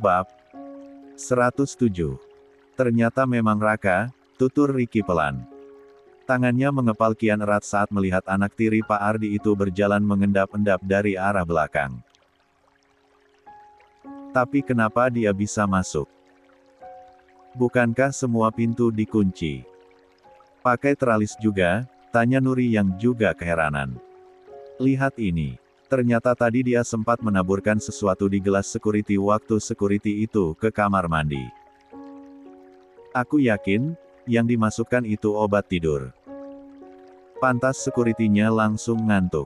Bab 107. Ternyata memang Raka, tutur Ricky pelan. Tangannya mengepal kian erat saat melihat anak tiri Pak Ardi itu berjalan mengendap-endap dari arah belakang. Tapi kenapa dia bisa masuk? Bukankah semua pintu dikunci? Pakai teralis juga? Tanya Nuri yang juga keheranan. Lihat ini. Ternyata tadi dia sempat menaburkan sesuatu di gelas security waktu security itu ke kamar mandi. Aku yakin, yang dimasukkan itu obat tidur. Pantas security-nya langsung ngantuk.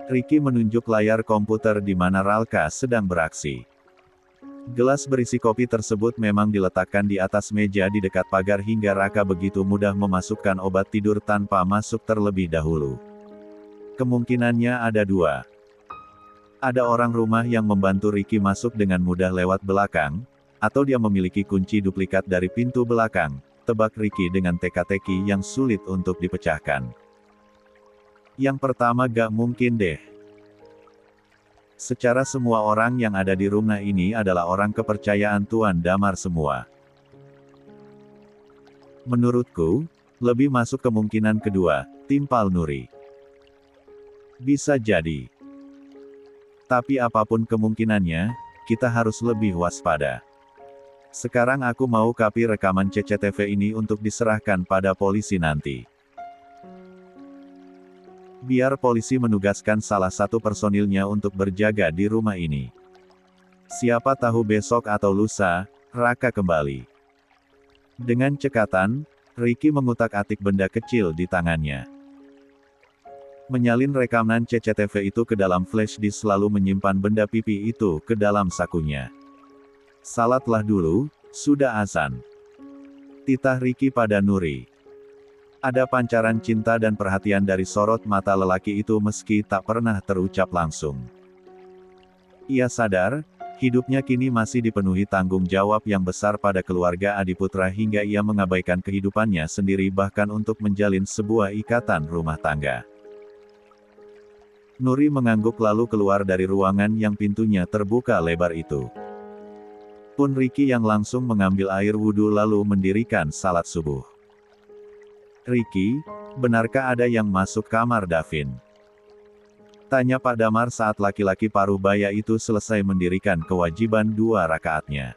Ricky menunjuk layar komputer di mana Ralka sedang beraksi. Gelas berisi kopi tersebut memang diletakkan di atas meja di dekat pagar hingga Raka begitu mudah memasukkan obat tidur tanpa masuk terlebih dahulu. Kemungkinannya ada dua. Ada orang rumah yang membantu Ricky masuk dengan mudah lewat belakang, atau dia memiliki kunci duplikat dari pintu belakang, tebak Ricky dengan teka-teki yang sulit untuk dipecahkan. Yang pertama gak mungkin deh. Secara semua orang yang ada di rumah ini adalah orang kepercayaan Tuan Damar semua. Menurutku, lebih masuk kemungkinan kedua, timpal Nuri. Bisa jadi. Tapi apapun kemungkinannya, kita harus lebih waspada. Sekarang aku mau copy rekaman CCTV ini untuk diserahkan pada polisi nanti. Biar polisi menugaskan salah satu personilnya untuk berjaga di rumah ini. Siapa tahu besok atau lusa, Raka kembali. Dengan cekatan, Ricky mengutak-atik benda kecil di tangannya. Menyalin rekaman CCTV itu ke dalam flash disk lalu menyimpan benda pipi itu ke dalam sakunya. Salatlah dulu, sudah azan. Titah Ricky pada Nuri. Ada pancaran cinta dan perhatian dari sorot mata lelaki itu meski tak pernah terucap langsung. Ia sadar, hidupnya kini masih dipenuhi tanggung jawab yang besar pada keluarga Adiputra hingga ia mengabaikan kehidupannya sendiri bahkan untuk menjalin sebuah ikatan rumah tangga. Nuri mengangguk lalu keluar dari ruangan yang pintunya terbuka lebar itu. Pun Ricky yang langsung mengambil air wudhu lalu mendirikan salat subuh. Ricky, benarkah ada yang masuk kamar Davin? Tanya Pak Damar saat laki-laki paruh baya itu selesai mendirikan kewajiban 2 rakaatnya.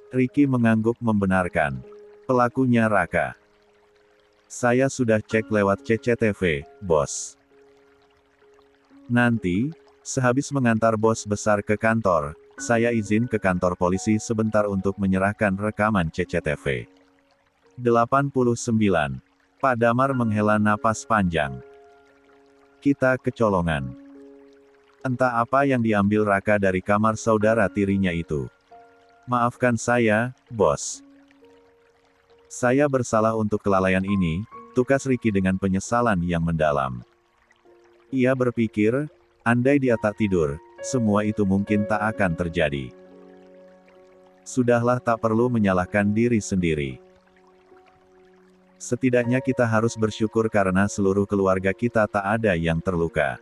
Ricky mengangguk membenarkan. Pelakunya Raka. Saya sudah cek lewat CCTV, bos. Nanti, sehabis mengantar bos besar ke kantor, saya izin ke kantor polisi sebentar untuk menyerahkan rekaman CCTV. 89. Pak Damar menghela napas panjang. Kita kecolongan. Entah apa yang diambil Raka dari kamar saudara tirinya itu. Maafkan saya, bos. Saya bersalah untuk kelalaian ini, tukas Ricky dengan penyesalan yang mendalam. Ia berpikir, andai dia tak tidur, semua itu mungkin tak akan terjadi. Sudahlah tak perlu menyalahkan diri sendiri. Setidaknya kita harus bersyukur karena seluruh keluarga kita tak ada yang terluka.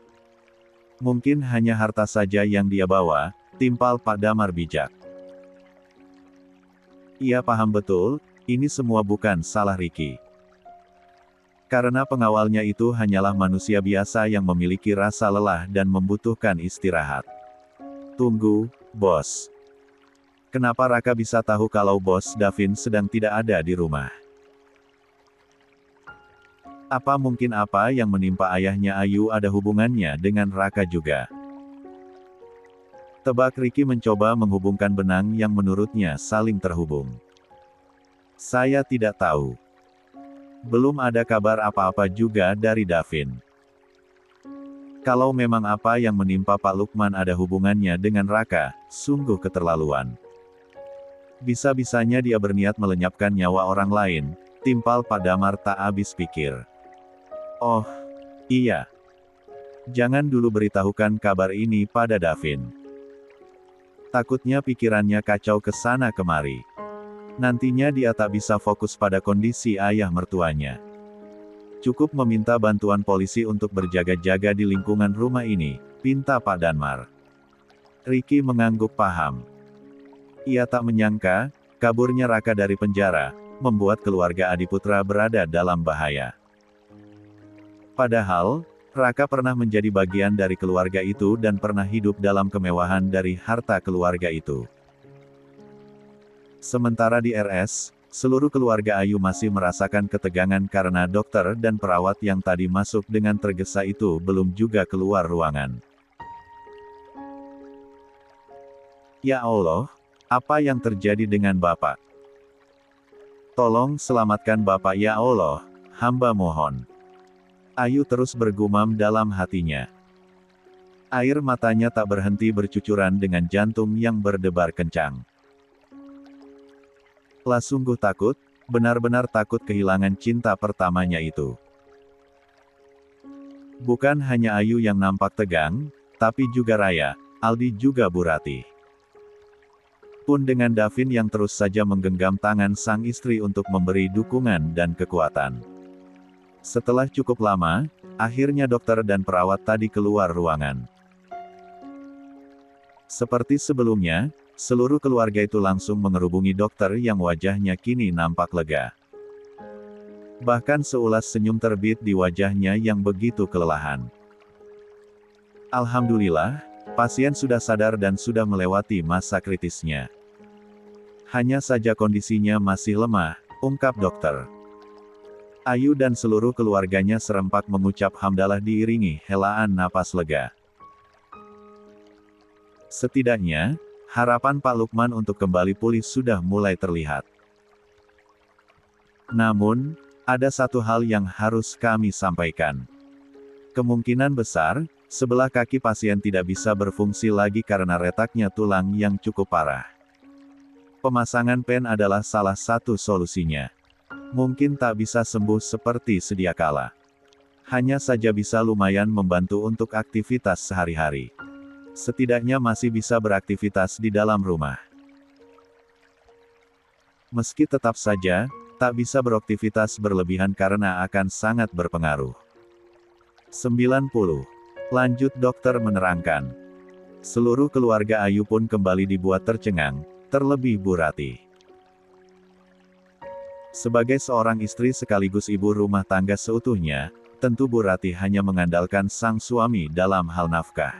Mungkin hanya harta saja yang dia bawa, timpal Pak Damar bijak. Ia paham betul, ini semua bukan salah Ricky. Karena pengawalnya itu hanyalah manusia biasa yang memiliki rasa lelah dan membutuhkan istirahat. Tunggu, bos. Kenapa Raka bisa tahu kalau bos Davin sedang tidak ada di rumah? Apa mungkin apa yang menimpa ayahnya Ayu ada hubungannya dengan Raka juga? Tebak Ricky mencoba menghubungkan benang yang menurutnya saling terhubung. Saya tidak tahu. Belum ada kabar apa-apa juga dari Davin. Kalau memang apa yang menimpa Pak Lukman ada hubungannya dengan Raka, sungguh keterlaluan. Bisa-bisanya dia berniat melenyapkan nyawa orang lain, timpal Pak Damar tak habis pikir. Oh, iya. Jangan dulu beritahukan kabar ini pada Davin. Takutnya pikirannya kacau ke sana kemari. Nantinya dia tak bisa fokus pada kondisi ayah mertuanya. Cukup meminta bantuan polisi untuk berjaga-jaga di lingkungan rumah ini, pinta Pak Damar. Ricky mengangguk paham. Ia tak menyangka, kaburnya Raka dari penjara, membuat keluarga Adiputra berada dalam bahaya. Padahal, Raka pernah menjadi bagian dari keluarga itu dan pernah hidup dalam kemewahan dari harta keluarga itu. Sementara di RS, seluruh keluarga Ayu masih merasakan ketegangan karena dokter dan perawat yang tadi masuk dengan tergesa itu belum juga keluar ruangan. Ya Allah, apa yang terjadi dengan Bapak? Tolong selamatkan Bapak ya Allah, hamba mohon. Ayu terus bergumam dalam hatinya. Air matanya tak berhenti bercucuran dengan jantung yang berdebar kencang. Lah sungguh takut, benar-benar takut kehilangan cinta pertamanya itu. Bukan hanya Ayu yang nampak tegang, tapi juga Raya, Aldi juga Bu Ratih. Pun dengan Davin yang terus saja menggenggam tangan sang istri untuk memberi dukungan dan kekuatan. Setelah cukup lama, akhirnya dokter dan perawat tadi keluar ruangan. Seperti sebelumnya, seluruh keluarga itu langsung mengerubungi dokter yang wajahnya kini nampak lega. Bahkan seulas senyum terbit di wajahnya yang begitu kelelahan. Alhamdulillah, pasien sudah sadar dan sudah melewati masa kritisnya. Hanya saja kondisinya masih lemah, ungkap dokter. Ayu dan seluruh keluarganya serempak mengucap hamdalah diiringi helaan napas lega. Setidaknya, harapan Pak Lukman untuk kembali pulih sudah mulai terlihat. Namun, ada satu hal yang harus kami sampaikan. Kemungkinan besar, sebelah kaki pasien tidak bisa berfungsi lagi karena retaknya tulang yang cukup parah. Pemasangan pen adalah salah satu solusinya. Mungkin tak bisa sembuh seperti sedia kala. Hanya saja bisa lumayan membantu untuk aktivitas sehari-hari. Setidaknya masih bisa beraktivitas di dalam rumah. Meski tetap saja, tak bisa beraktivitas berlebihan karena akan sangat berpengaruh. 90. Lanjut dokter menerangkan. Seluruh keluarga Ayu pun kembali dibuat tercengang, terlebih Bu Ratih. Sebagai seorang istri sekaligus ibu rumah tangga seutuhnya, tentu Bu Ratih hanya mengandalkan sang suami dalam hal nafkah.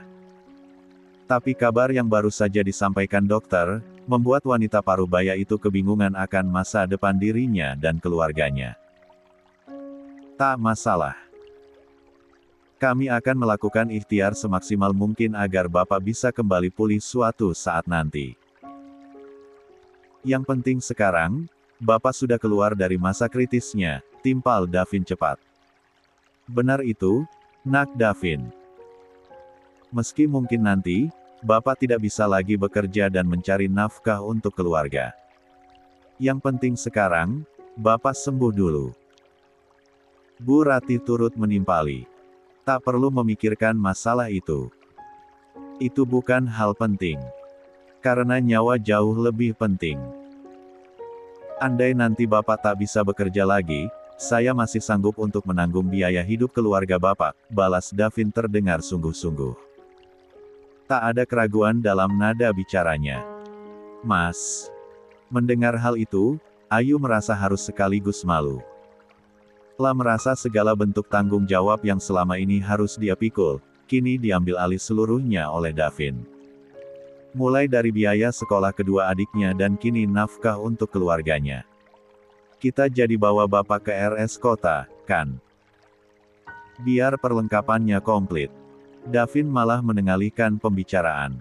Tapi kabar yang baru saja disampaikan dokter, membuat wanita parubaya itu kebingungan akan masa depan dirinya dan keluarganya. Tak masalah. Kami akan melakukan ikhtiar semaksimal mungkin agar Bapak bisa kembali pulih suatu saat nanti. Yang penting sekarang, Bapak sudah keluar dari masa kritisnya, timpal Davin cepat. Benar itu, Nak Davin. Meski mungkin nanti, Bapak tidak bisa lagi bekerja dan mencari nafkah untuk keluarga. Yang penting sekarang, Bapak sembuh dulu. Bu Ratih turut menimpali. Tak perlu memikirkan masalah itu. Itu bukan hal penting. Karena nyawa jauh lebih penting. Andai nanti Bapak tak bisa bekerja lagi, saya masih sanggup untuk menanggung biaya hidup keluarga Bapak, balas Davin terdengar sungguh-sungguh. Tak ada keraguan dalam nada bicaranya. Mas. Mendengar hal itu, Ayu merasa harus sekaligus malu. Lah merasa segala bentuk tanggung jawab yang selama ini harus dia pikul, kini diambil alih seluruhnya oleh Davin. Mulai dari biaya sekolah kedua adiknya dan kini nafkah untuk keluarganya. Kita jadi bawa Bapak ke RS kota, kan? Biar perlengkapannya komplit. Davin malah mengalihkan pembicaraan.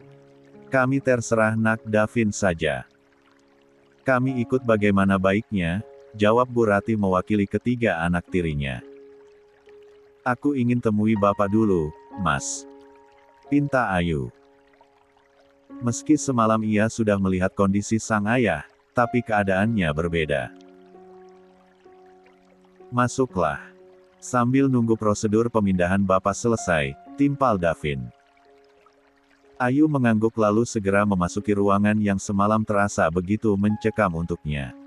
Kami terserah Nak Davin saja. Kami ikut bagaimana baiknya, jawab Bu Ratih mewakili ketiga anak tirinya. Aku ingin temui Bapak dulu, Mas. Pinta Ayu. Meski semalam ia sudah melihat kondisi sang ayah, tapi keadaannya berbeda. Masuklah. Sambil nunggu prosedur pemindahan Bapak selesai, timpal Davin. Ayu mengangguk lalu segera memasuki ruangan yang semalam terasa begitu mencekam untuknya.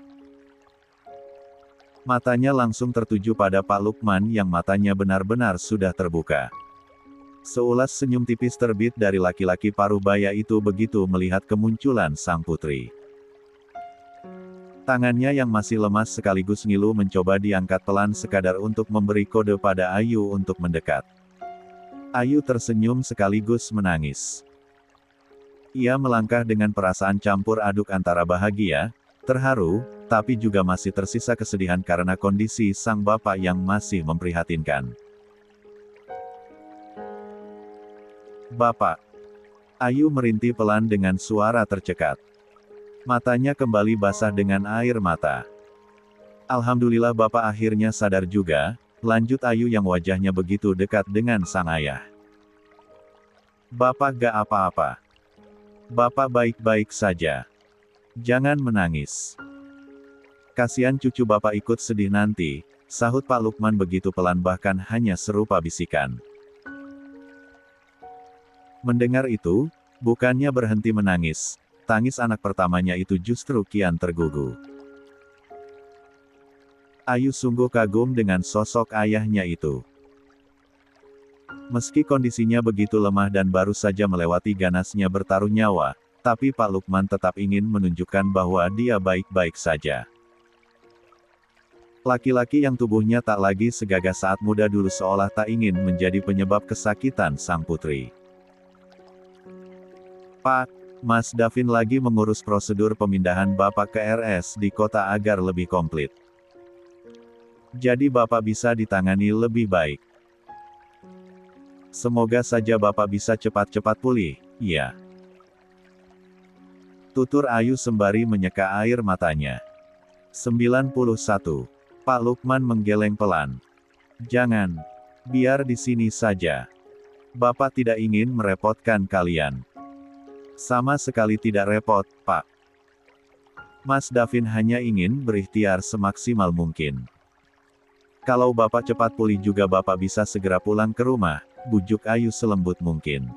Matanya langsung tertuju pada Pak Lukman yang matanya benar-benar sudah terbuka. Seulas senyum tipis terbit dari laki-laki parubaya itu begitu melihat kemunculan sang putri. Tangannya yang masih lemas sekaligus ngilu mencoba diangkat pelan sekadar untuk memberi kode pada Ayu untuk mendekat. Ayu tersenyum sekaligus menangis. Ia melangkah dengan perasaan campur aduk antara bahagia, terharu, tapi juga masih tersisa kesedihan karena kondisi sang bapak yang masih memprihatinkan. "Bapak." Ayu merintih pelan dengan suara tercekat. Matanya kembali basah dengan air mata. "Alhamdulillah Bapak akhirnya sadar juga," lanjut Ayu yang wajahnya begitu dekat dengan sang ayah. "Bapak gak apa-apa. Bapak baik-baik saja. Jangan menangis. Kasihan cucu Bapak ikut sedih nanti," sahut Pak Lukman begitu pelan bahkan hanya serupa bisikan. Mendengar itu, bukannya berhenti menangis, tangis anak pertamanya itu justru kian tergugu. Ayu sungguh kagum dengan sosok ayahnya itu. Meski kondisinya begitu lemah dan baru saja melewati ganasnya bertaruh nyawa, tapi Pak Lukman tetap ingin menunjukkan bahwa dia baik-baik saja. Laki-laki yang tubuhnya tak lagi segagah saat muda dulu seolah tak ingin menjadi penyebab kesakitan sang putri. "Pak, Mas Davin lagi mengurus prosedur pemindahan Bapak ke RS di kota agar lebih komplit. Jadi Bapak bisa ditangani lebih baik. Semoga saja Bapak bisa cepat-cepat pulih, ya." Tutur Ayu sembari menyeka air matanya. 91. Pak Lukman menggeleng pelan. "Jangan. Biar di sini saja. Bapak tidak ingin merepotkan kalian." "Sama sekali tidak repot, Pak. Mas Davin hanya ingin berikhtiar semaksimal mungkin. Kalau Bapak cepat pulih juga Bapak bisa segera pulang ke rumah," bujuk Ayu selembut mungkin.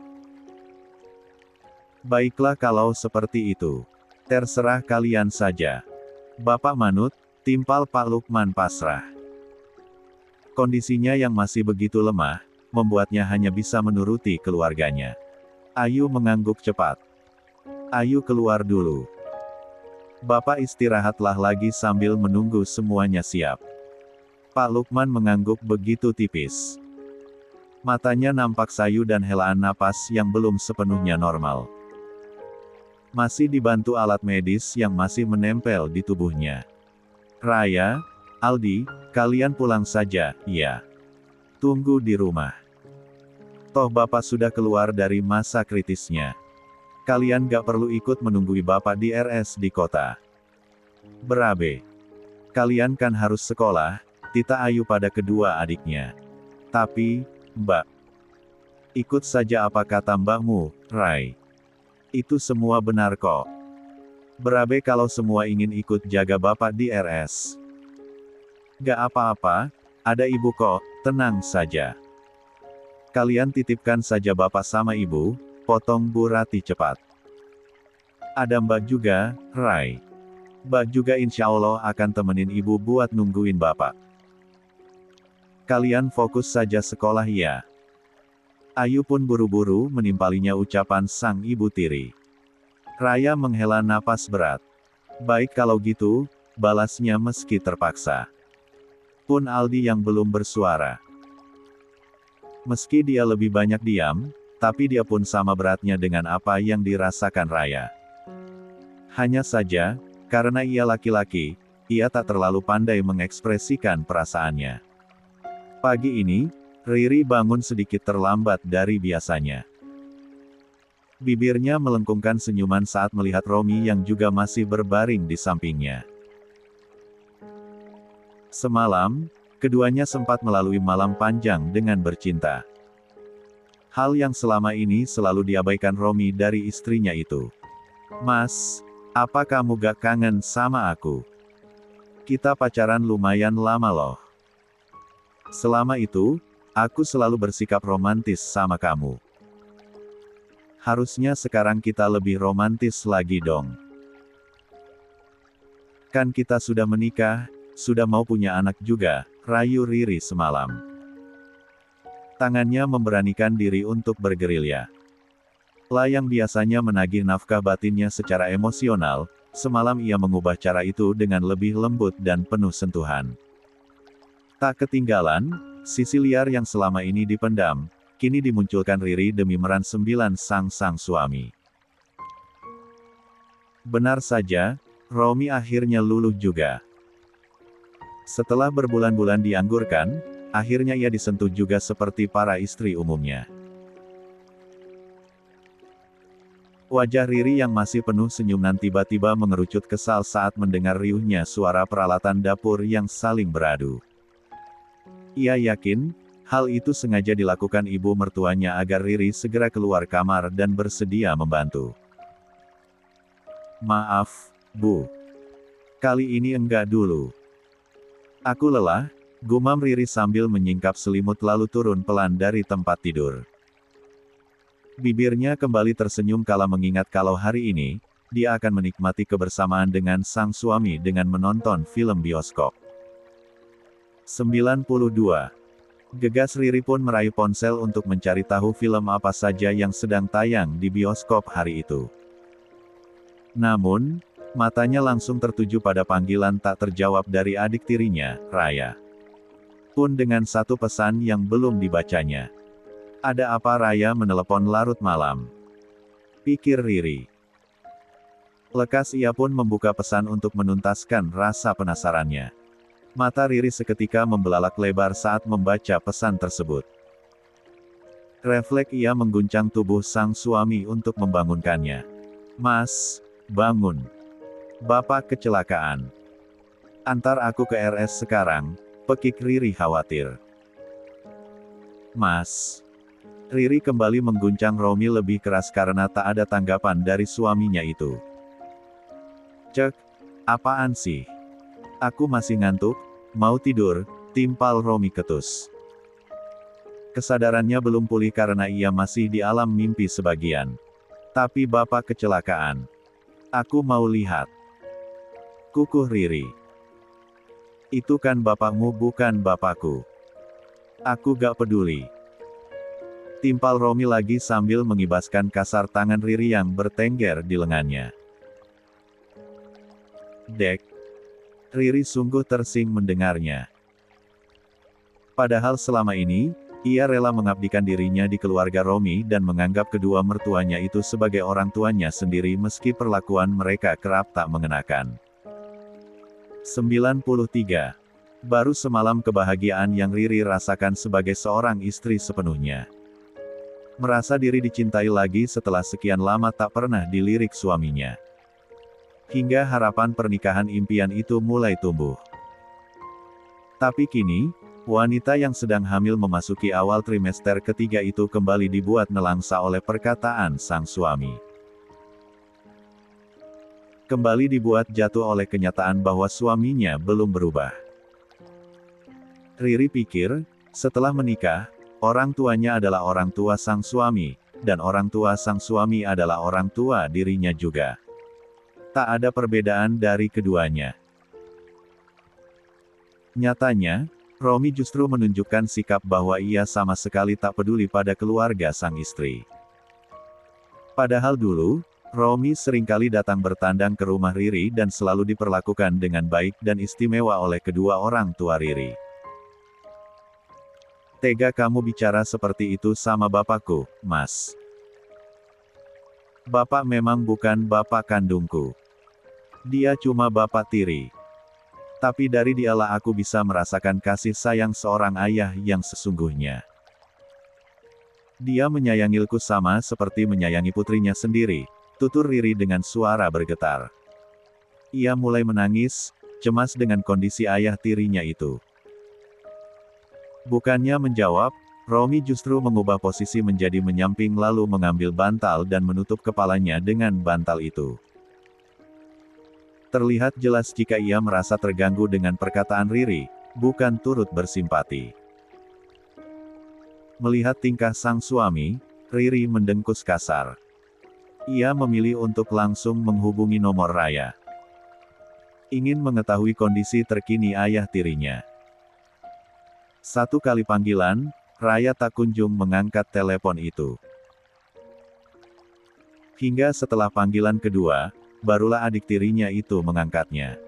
"Baiklah kalau seperti itu. Terserah kalian saja. Bapak manut," timpal Pak Lukman pasrah. Kondisinya yang masih begitu lemah, membuatnya hanya bisa menuruti keluarganya. Ayu mengangguk cepat. "Ayu keluar dulu. Bapak istirahatlah lagi sambil menunggu semuanya siap." Pak Lukman mengangguk begitu tipis. Matanya nampak sayu dan helaan napas yang belum sepenuhnya normal. Masih dibantu alat medis yang masih menempel di tubuhnya. "Raya, Aldi, kalian pulang saja, ya. Tunggu di rumah. Toh Bapak sudah keluar dari masa kritisnya. Kalian gak perlu ikut menunggui Bapak di RS di kota. Berabe. Kalian kan harus sekolah," tita Ayu pada kedua adiknya. "Tapi, Mbak. Ikut saja apa kata Mbakmu, Rai. Itu semua benar kok. Berabe kalau semua ingin ikut jaga Bapak di RS. Gak apa-apa, ada Ibu kok, tenang saja. Kalian titipkan saja Bapak sama Ibu," potong Bu Rati cepat. "Ada Mbak juga, Rai. Mbak juga insya Allah akan temenin Ibu buat nungguin Bapak. Kalian fokus saja sekolah ya." Ayu pun buru-buru menimpalinya ucapan sang ibu tiri. Raya menghela napas berat. "Baik kalau gitu," balasnya meski terpaksa. Pun Aldi yang belum bersuara. Meski dia lebih banyak diam, tapi dia pun sama beratnya dengan apa yang dirasakan Raya. Hanya saja, karena ia laki-laki, ia tak terlalu pandai mengekspresikan perasaannya. Pagi ini, Riri bangun sedikit terlambat dari biasanya. Bibirnya melengkungkan senyuman saat melihat Romi yang juga masih berbaring di sampingnya. Semalam, keduanya sempat melalui malam panjang dengan bercinta. Hal yang selama ini selalu diabaikan Romi dari istrinya itu. "Mas, apa kamu gak kangen sama aku? Kita pacaran lumayan lama loh. Selama itu, aku selalu bersikap romantis sama kamu. Harusnya sekarang kita lebih romantis lagi dong. Kan kita sudah menikah, sudah mau punya anak juga," rayu Riri semalam. Tangannya memberanikan diri untuk bergerilya. Yang biasanya menagih nafkah batinnya secara emosional, semalam ia mengubah cara itu dengan lebih lembut dan penuh sentuhan. Tak ketinggalan, sisi liar yang selama ini dipendam, kini dimunculkan Riri demi meran 9 sang suami. Benar saja, Romi akhirnya luluh juga. Setelah berbulan-bulan dianggurkan, akhirnya ia disentuh juga seperti para istri umumnya. Wajah Riri yang masih penuh senyuman tiba-tiba mengerucut kesal saat mendengar riuhnya suara peralatan dapur yang saling beradu. Ia yakin, hal itu sengaja dilakukan ibu mertuanya agar Riri segera keluar kamar dan bersedia membantu. "Maaf, Bu. Kali ini enggak dulu. Aku lelah," gumam Riri sambil menyingkap selimut lalu turun pelan dari tempat tidur. Bibirnya kembali tersenyum kala mengingat kalau hari ini, dia akan menikmati kebersamaan dengan sang suami dengan menonton film bioskop. 92. Gegas Riri pun meraih ponsel untuk mencari tahu film apa saja yang sedang tayang di bioskop hari itu. Namun, matanya langsung tertuju pada panggilan tak terjawab dari adik tirinya, Raya. Pun dengan satu pesan yang belum dibacanya. Ada apa Raya menelepon larut malam? Pikir Riri. Lekas ia pun membuka pesan untuk menuntaskan rasa penasarannya. Mata Riri seketika membelalak lebar saat membaca pesan tersebut. Refleks ia mengguncang tubuh sang suami untuk membangunkannya. "Mas, bangun. Bapak kecelakaan. Antar aku ke RS sekarang," pekik Riri khawatir. "Mas." Riri kembali mengguncang Romi lebih keras karena tak ada tanggapan dari suaminya itu. "Cek, apaan sih? Aku masih ngantuk, mau tidur," timpal Romi ketus. Kesadarannya belum pulih karena ia masih di alam mimpi sebagian. "Tapi bapak kecelakaan. Aku mau lihat." Kukuh Riri. "Itu kan bapakmu bukan bapakku. Aku gak peduli." Timpal Romi lagi sambil mengibaskan kasar tangan Riri yang bertengger di lengannya. "Dek." Riri sungguh tersing mendengarnya. Padahal selama ini, ia rela mengabdikan dirinya di keluarga Romi dan menganggap kedua mertuanya itu sebagai orang tuanya sendiri meski perlakuan mereka kerap tak mengenakan. 93. Baru semalam kebahagiaan yang Riri rasakan sebagai seorang istri sepenuhnya. Merasa diri dicintai lagi setelah sekian lama tak pernah dilirik suaminya. Hingga harapan pernikahan impian itu mulai tumbuh. Tapi kini, wanita yang sedang hamil memasuki awal trimester ketiga itu kembali dibuat nelangsa oleh perkataan sang suami. Kembali dibuat jatuh oleh kenyataan bahwa suaminya belum berubah. Riri pikir, setelah menikah, orang tuanya adalah orang tua sang suami, dan orang tua sang suami adalah orang tua dirinya juga. Tak ada perbedaan dari keduanya. Nyatanya, Romi justru menunjukkan sikap bahwa ia sama sekali tak peduli pada keluarga sang istri. Padahal dulu, Romi seringkali datang bertandang ke rumah Riri dan selalu diperlakukan dengan baik dan istimewa oleh kedua orang tua Riri. "Tega kamu bicara seperti itu sama bapakku, Mas. Bapak memang bukan bapak kandungku. Dia cuma bapak tiri. Tapi dari dialah aku bisa merasakan kasih sayang seorang ayah yang sesungguhnya. Dia menyayangilku sama seperti menyayangi putrinya sendiri," tutur Riri dengan suara bergetar. Ia mulai menangis, cemas dengan kondisi ayah tirinya itu. Bukannya menjawab, Romi justru mengubah posisi menjadi menyamping lalu mengambil bantal dan menutup kepalanya dengan bantal itu. Terlihat jelas jika ia merasa terganggu dengan perkataan Riri, bukan turut bersimpati. Melihat tingkah sang suami, Riri mendengkus kasar. Ia memilih untuk langsung menghubungi nomor Raya. Ingin mengetahui kondisi terkini ayah tirinya. Satu kali panggilan, Raya tak kunjung mengangkat telepon itu. Hingga setelah panggilan kedua, barulah adik tirinya itu mengangkatnya.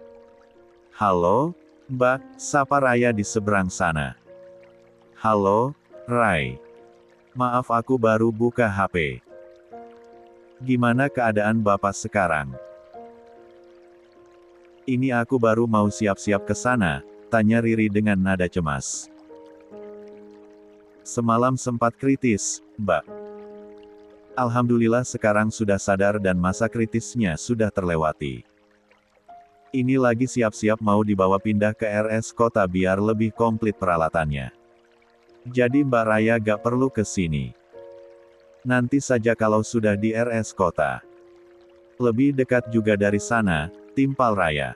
"Halo, Mbak," sapa Raya di seberang sana. "Halo, Rai. Maaf aku baru buka HP. Gimana keadaan Bapak sekarang?" "Ini aku baru mau siap-siap ke sana," tanya Riri dengan nada cemas. "Semalam sempat kritis, Mbak. Alhamdulillah sekarang sudah sadar dan masa kritisnya sudah terlewati. Ini lagi siap-siap mau dibawa pindah ke RS Kota biar lebih komplit peralatannya. Jadi Mbak Raya gak perlu ke sini. Nanti saja kalau sudah di RS Kota. Lebih dekat juga dari sana," timpal Raya.